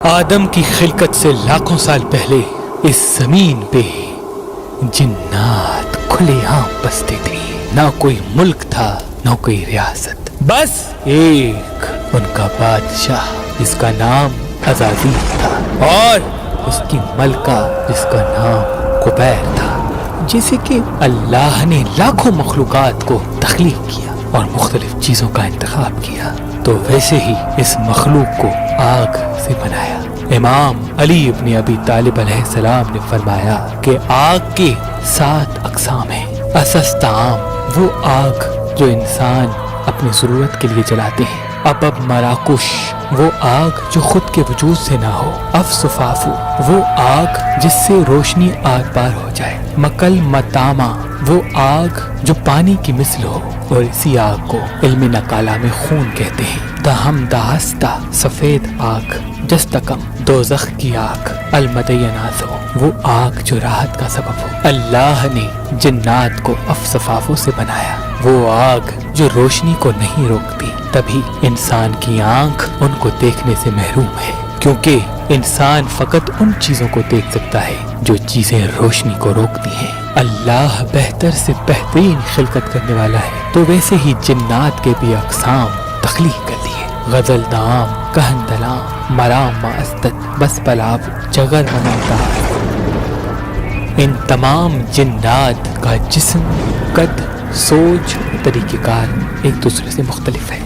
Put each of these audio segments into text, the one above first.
آدم کی خلقت سے لاکھوں سال پہلے اس زمین پہ جنات کھلے عام بستے تھے. نہ کوئی ملک تھا نہ کوئی ریاست، بس ایک ان کا بادشاہ جس کا نام عزازیل تھا اور اس کی ملکہ جس کا نام قبیر تھا. جیسے کہ اللہ نے لاکھوں مخلوقات کو تخلیق کیا اور مختلف چیزوں کا انتخاب کیا، تو ویسے ہی اس مخلوق کو آگ سے بنایا. امام علی ابن ابی طالب علیہ السلام نے فرمایا کہ آگ کے 7 اقسام ہیں. اساس طعام، وہ آگ جو انسان اپنی ضرورت کے لیے جلاتے ہیں. اب مراکش، وہ آگ جو خود کے وجود سے نہ ہو. افسفافو، وہ آگ جس سے روشنی آر پار ہو جائے. مکل متاما، وہ آگ جو پانی کی مثل ہو، اور اسی آگ کو علم نقالہ میں خون کہتے ہیں. دہم دہستا، سفید آگ. جستکم، دوزخ کی آگ. المدیناتو، وہ آگ جو راحت کا سبب ہو. اللہ نے جنات کو افسفافوں سے بنایا، وہ آگ جو روشنی کو نہیں روکتی. تبھی انسان کی آنکھ ان کو دیکھنے سے محروم ہے، کیونکہ انسان فقط ان چیزوں کو دیکھ سکتا ہے جو چیزیں روشنی کو روکتی ہیں. اللہ بہتر سے بہترین خلقت کرنے والا ہے، تو ویسے ہی جنات کے بھی اقسام تخلیق کر دیے. غزل دام، کہندلام، مرام ماستت، بس پلاب، جگر منامدار. ان تمام جنات کا جسم، قد، سوچ، طریقہ کار ایک دوسرے سے مختلف ہے.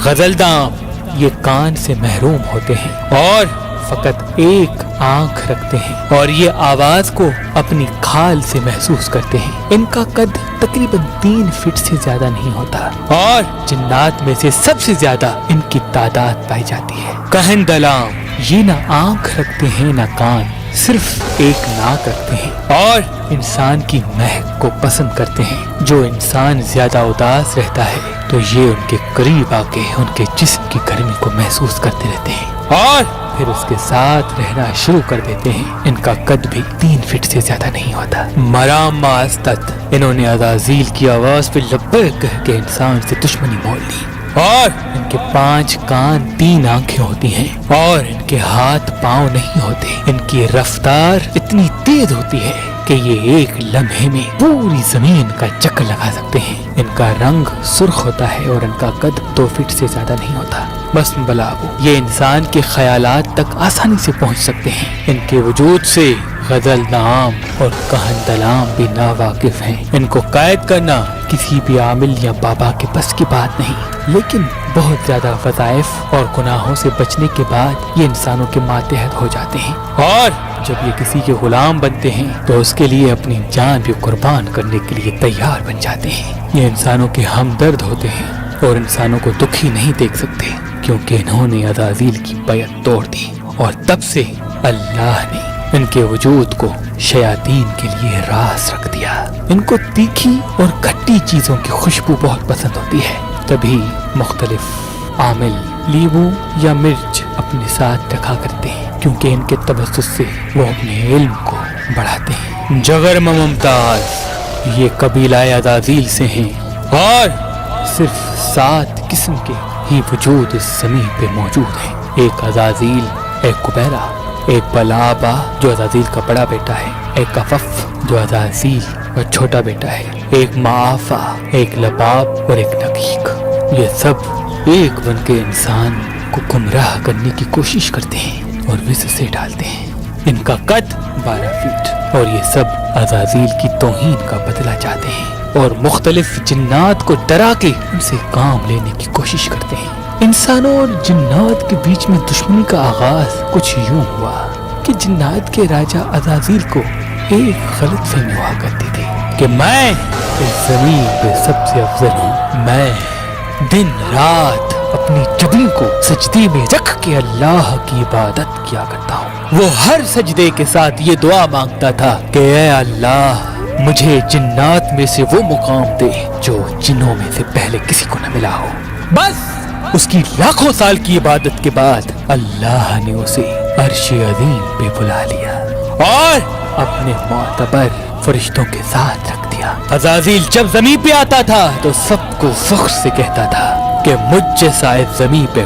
غزل دام یہ کان سے محروم ہوتے ہیں اور فقط ایک آنکھ رکھتے ہیں، اور یہ آواز کو اپنی کھال سے محسوس کرتے ہیں. ان کا قد تقریباً 3 فٹ سے زیادہ نہیں ہوتا، اور جنات میں سے سب سے زیادہ ان کی تعداد پائی جاتی ہے. کہندلام یہ نہ آنکھ رکھتے ہیں نہ کان، صرف ایک ناک رکھتے ہیں اور انسان کی مہک کو پسند کرتے ہیں. جو انسان زیادہ اداس رہتا ہے تو یہ ان کے قریب آ کے ان کے جسم کی گرمی کو محسوس کرتے رہتے ہیں اور پھر اس کے ساتھ رہنا شروع کر دیتے ہیں. ان کا قد بھی 3 فٹ سے زیادہ نہیں ہوتا. مرام ماستت، انہوں نے عزازیل کی آواز پہ لبیک کہہ کے انسان سے دشمنی مول لی، اور ان کے 5 کان، 3 آنکھیں ہوتی ہیں، اور ان کے ہاتھ پاؤں نہیں ہوتے. ان کی رفتار اتنی تیز ہوتی ہے کہ یہ ایک لمحے میں پوری زمین کا چکر لگا سکتے ہیں. ان کا رنگ سرخ ہوتا ہے اور ان کا قد 2 فٹ سے زیادہ نہیں ہوتا. بس بلاو، یہ انسان کے خیالات تک آسانی سے پہنچ سکتے ہیں. ان کے وجود سے غزل نام اور کہندلام بھی ناواقف ہیں. ان کو قید کرنا کسی بھی عامل یا بابا کے بس کی بات نہیں، لیکن بہت زیادہ وظائف اور گناہوں سے بچنے کے بعد یہ انسانوں کے ماتحت ہو جاتے ہیں، اور جب یہ کسی کے غلام بنتے ہیں تو اس کے لیے اپنی جان بھی قربان کرنے کے لیے تیار بن جاتے ہیں. یہ انسانوں کے ہمدرد ہوتے ہیں اور انسانوں کو دکھی نہیں دیکھ سکتے، کیونکہ انہوں نے عزازیل کی بیعت توڑ دی، اور تب سے اللہ نے ان کے وجود کو شیاطین کے لیے راز رکھ دیا. ان کو تیکھی اور کھٹی چیزوں کی خوشبو بہت پسند ہوتی ہے، تبھی مختلف عامل لیمو یا مرچ اپنے ساتھ رکھا کرتے ہیں، کیونکہ ان کے تبسط سے وہ اپنے علم کو بڑھاتے ہیں. جگر ممتاز یہ قبیلہ عزازیل سے ہیں، اور صرف 7 قسم کے ہی وجود اس زمین پہ موجود ہیں. ایک عزازیل، ایک قبیرہ، ایک بلابا جو عزازیل کا بڑا بیٹا ہے، ایک کفف جو عزازیل کا چھوٹا بیٹا ہے، ایک معافہ، ایک لباب اور ایک نقیق. یہ سب ایک بن کے انسان کو گمراہ کرنے کی کوشش کرتے ہیں اور وز سے ڈالتے ہیں. ان کا قد 12 فٹ، اور یہ سب عزازیل کی توہین کا بدلہ چاہتے ہیں اور مختلف جنات کو ڈرا کے ان سے کام لینے کی کوشش کرتے ہیں. انسانوں اور جنات کے بیچ میں دشمنی کا آغاز کچھ یوں ہوا کہ جنات کے راجہ عزازیل کو ایک غلط فہمی ہوا کرتی تھی کہ میں اس زمین پہ سب سے افضل ہوں. میں دن رات اپنی جبین کو سجدے میں رکھ کے اللہ کی عبادت کیا کرتا ہوں. وہ ہر سجدے کے ساتھ یہ دعا مانگتا تھا کہ اے اللہ، مجھے جنات میں سے وہ مقام دے جو جنوں میں سے پہلے کسی کو نہ ملا ہو. بس اس کی لاکھوں سال کی عبادت کے بعد اللہ نے اسے عرش عظیم پہ بلا لیا اور اپنے معتبر فرشتوں کے ساتھ رکھ دیا. عزازیل جب زمین پہ آتا تھا تو سب کو فخر سے کہتا تھا کہ مجھ جیسا اس زمین پہ